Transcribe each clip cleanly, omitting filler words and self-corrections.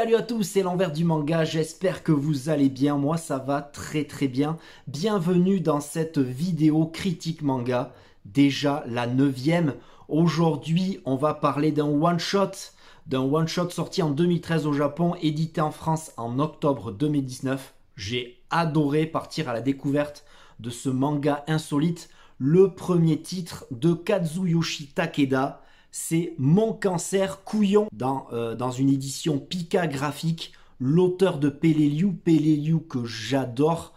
Salut à tous, c'est l'envers du manga, j'espère que vous allez bien, moi ça va très bien. Bienvenue dans cette vidéo critique manga, déjà la 9e. Aujourd'hui on va parler d'un one-shot sorti en 2013 au Japon, édité en France en octobre 2019. J'ai adoré partir à la découverte de ce manga insolite, le premier titre de Kazuyoshi Takeda. C'est Mon cancer couillon dans une édition Pika graphique. L'auteur de Peleliu que j'adore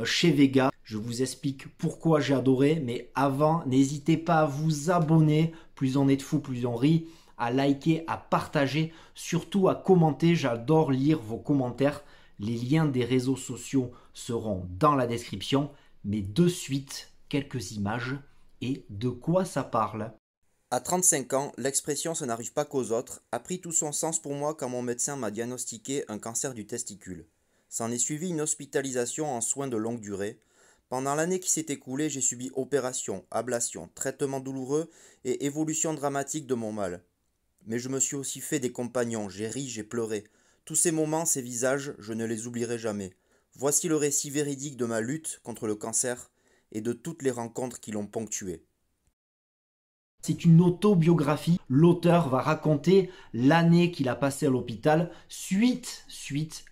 chez Vega. Je vous explique pourquoi j'ai adoré, mais avant, n'hésitez pas à vous abonner. Plus on est de fous, plus on rit. À liker, à partager, surtout à commenter. J'adore lire vos commentaires. Les liens des réseaux sociaux seront dans la description. Mais de suite, quelques images et de quoi ça parle. À 35 ans, l'expression « ça n'arrive pas qu'aux autres » a pris tout son sens pour moi quand mon médecin m'a diagnostiqué un cancer du testicule. S'en est suivi une hospitalisation en soins de longue durée. Pendant l'année qui s'est écoulée, j'ai subi opération, ablation, traitement douloureux et évolution dramatique de mon mal. Mais je me suis aussi fait des compagnons, j'ai ri, j'ai pleuré. Tous ces moments, ces visages, je ne les oublierai jamais. Voici le récit véridique de ma lutte contre le cancer et de toutes les rencontres qui l'ont ponctué. C'est une autobiographie. L'auteur va raconter l'année qu'il a passée à l'hôpital suite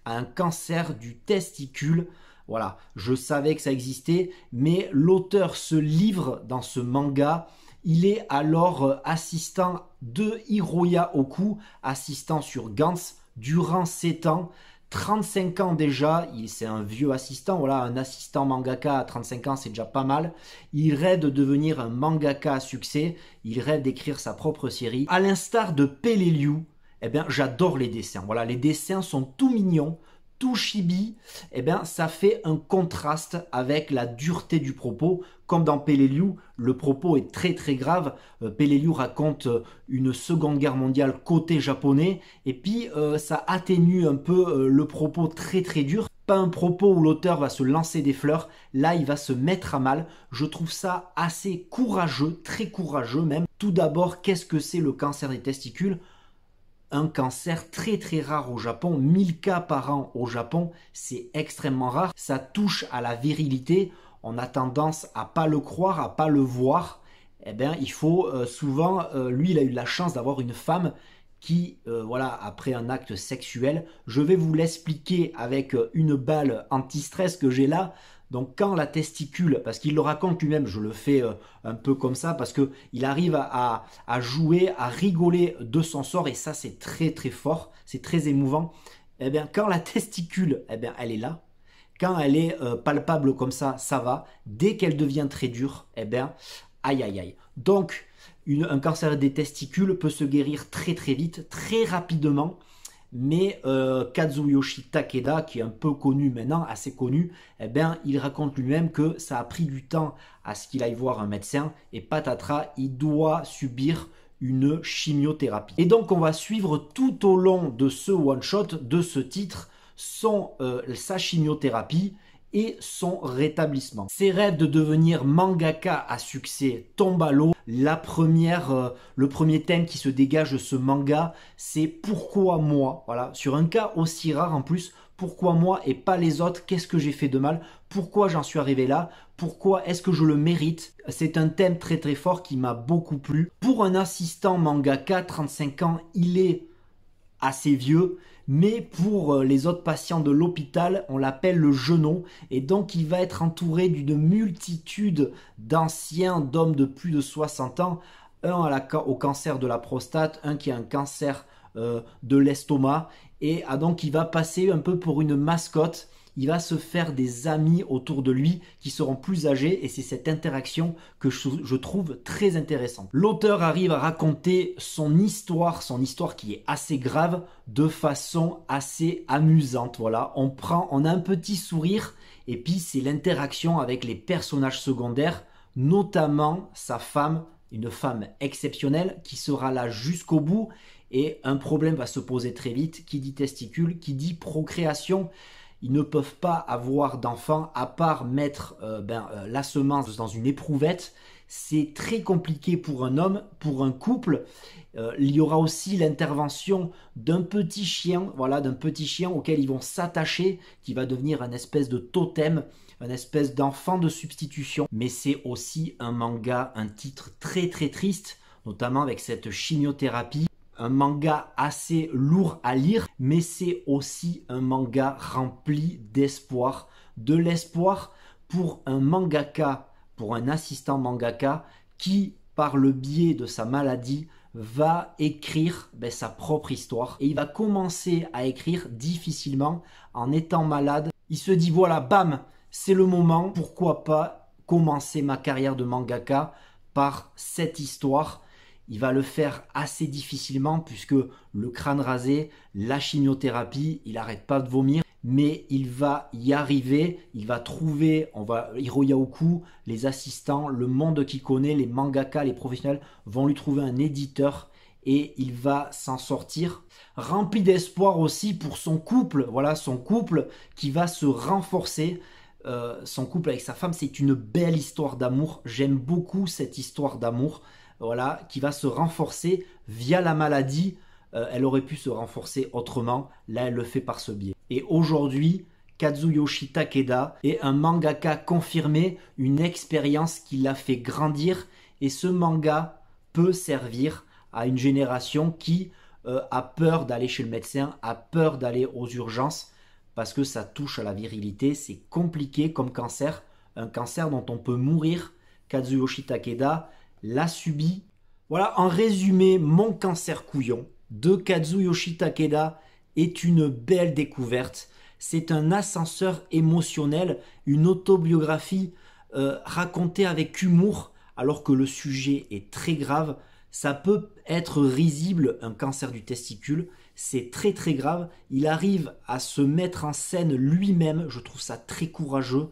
à un cancer du testicule. Voilà, je savais que ça existait, mais l'auteur se livre dans ce manga. Il est alors assistant de Hiroya Oku, assistant sur Gantz, durant 7 ans. 35 ans déjà, c'est un vieux assistant, voilà, un assistant mangaka à 35 ans, c'est déjà pas mal. Il rêve de devenir un mangaka à succès, il rêve d'écrire sa propre série. À l'instar de Peleliu, eh bien, j'adore les dessins. Voilà, les dessins sont tout mignons, tout chibi. Eh bien, ça fait un contraste avec la dureté du propos. Comme dans Peleliu, le propos est très grave. Peleliu raconte une seconde guerre mondiale côté japonais. Et puis, ça atténue un peu le propos très dur. Pas un propos où l'auteur va se lancer des fleurs. Là, il va se mettre à mal. Je trouve ça assez courageux, très courageux même. Tout d'abord, qu'est-ce que c'est le cancer des testicules ? Un cancer très rare au Japon, 1000 cas par an au Japon, c'est extrêmement rare. Ça touche à la virilité, on a tendance à pas le croire, à pas le voir. Eh bien, il faut souvent, lui il a eu la chance d'avoir une femme qui, voilà, après un acte sexuel, je vais vous l'expliquer avec une balle anti-stress que j'ai là. Donc quand la testicule, parce qu'il le raconte lui-même, je le fais un peu comme ça, parce qu'il arrive à jouer, à rigoler de son sort, et ça c'est très fort, c'est très émouvant. Eh bien quand la testicule, eh bien elle est là, quand elle est palpable comme ça va. Dès qu'elle devient très dure, eh bien aïe. Donc un cancer des testicules peut se guérir très vite, très rapidement. Mais Kazuyoshi Takeda, qui est un peu connu maintenant, assez connu, eh bien, il raconte lui-même que ça a pris du temps à ce qu'il aille voir un médecin et patatras, il doit subir une chimiothérapie. Et donc, on va suivre tout au long de ce one-shot, de ce titre, sa chimiothérapie et son rétablissement. Ses rêves de devenir mangaka à succès tombent à l'eau. Le premier thème qui se dégage de ce manga, c'est pourquoi moi, voilà, sur un cas aussi rare en plus, pourquoi moi et pas les autres, qu'est-ce que j'ai fait de mal, pourquoi j'en suis arrivé là, pourquoi est-ce que je le mérite. C'est un thème très fort qui m'a beaucoup plu. Pour un assistant mangaka, 35 ans, il est assez vieux, mais pour les autres patients de l'hôpital, on l'appelle le genou, et donc il va être entouré d'une multitude d'anciens, d'hommes de plus de 60 ans, un au cancer de la prostate, un qui a un cancer de l'estomac, et donc il va passer un peu pour une mascotte. Il va se faire des amis autour de lui qui seront plus âgés, et c'est cette interaction que je trouve très intéressante. L'auteur arrive à raconter son histoire qui est assez grave, de façon assez amusante. Voilà, on a un petit sourire, et puis c'est l'interaction avec les personnages secondaires, notamment sa femme, une femme exceptionnelle qui sera là jusqu'au bout, et un problème va se poser très vite. Qui dit testicule, qui dit procréation. Ils ne peuvent pas avoir d'enfants à part mettre la semence dans une éprouvette. C'est très compliqué pour un homme, pour un couple. Il y aura aussi l'intervention d'un petit chien, voilà, d'un petit chien auquel ils vont s'attacher, qui va devenir un espèce de totem, un espèce d'enfant de substitution. Mais c'est aussi un manga, un titre très très triste, notamment avec cette chimiothérapie. Un manga assez lourd à lire, mais c'est aussi un manga rempli d'espoir. De l'espoir pour un mangaka, pour un assistant mangaka qui, par le biais de sa maladie, va écrire sa propre histoire. Et il va commencer à écrire difficilement en étant malade. Il se dit voilà, bam, c'est le moment, pourquoi pas commencer ma carrière de mangaka par cette histoire. Il va le faire assez difficilement puisque le crâne rasé, la chimiothérapie, il n'arrête pas de vomir. Mais il va y arriver, il va trouver, Hiro Yaoku, les assistants, le monde qu'il connaît, les mangaka, les professionnels vont lui trouver un éditeur et il va s'en sortir. Rempli d'espoir aussi pour son couple, voilà, son couple qui va se renforcer. Son couple avec sa femme, c'est une belle histoire d'amour. J'aime beaucoup cette histoire d'amour, voilà, qui va se renforcer via la maladie. Elle aurait pu se renforcer autrement. Là, elle le fait par ce biais. Et aujourd'hui, Kazuyoshi Takeda est un mangaka confirmé, une expérience qui l'a fait grandir. Et ce manga peut servir à une génération qui a peur d'aller chez le médecin, a peur d'aller aux urgences, parce que ça touche à la virilité. C'est compliqué comme cancer, un cancer dont on peut mourir. Kazuyoshi Takeda l'a subi. Voilà, en résumé, Mon cancer couillon de Kazuyoshi Takeda est une belle découverte. C'est un ascenseur émotionnel, une autobiographie racontée avec humour, alors que le sujet est très grave. Ça peut être risible, un cancer du testicule, c'est très très grave. Il arrive à se mettre en scène lui-même, je trouve ça très courageux.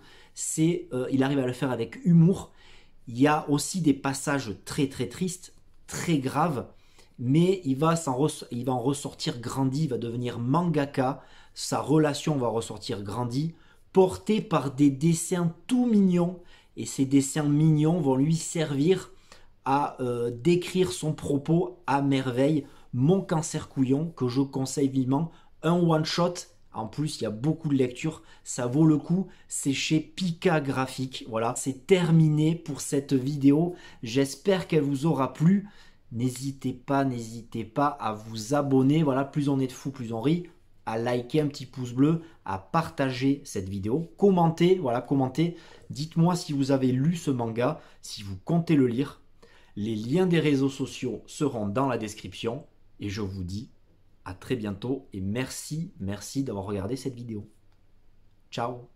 Il arrive à le faire avec humour. Il y a aussi des passages très très tristes, très graves, mais il va en ressortir grandi, il va devenir mangaka, sa relation va ressortir grandi, portée par des dessins tout mignons, et ces dessins mignons vont lui servir à décrire son propos à merveille. Mon cancer couillon, que je conseille vivement, un one-shot. En plus, il y a beaucoup de lectures, ça vaut le coup. C'est chez Pika Graphique. Voilà, c'est terminé pour cette vidéo. J'espère qu'elle vous aura plu. N'hésitez pas à vous abonner. Voilà, plus on est de fous, plus on rit. À liker, un petit pouce bleu, à partager cette vidéo. Commentez, voilà, commentez. Dites-moi si vous avez lu ce manga, si vous comptez le lire. Les liens des réseaux sociaux seront dans la description. Et je vous dis à très bientôt et merci d'avoir regardé cette vidéo. Ciao.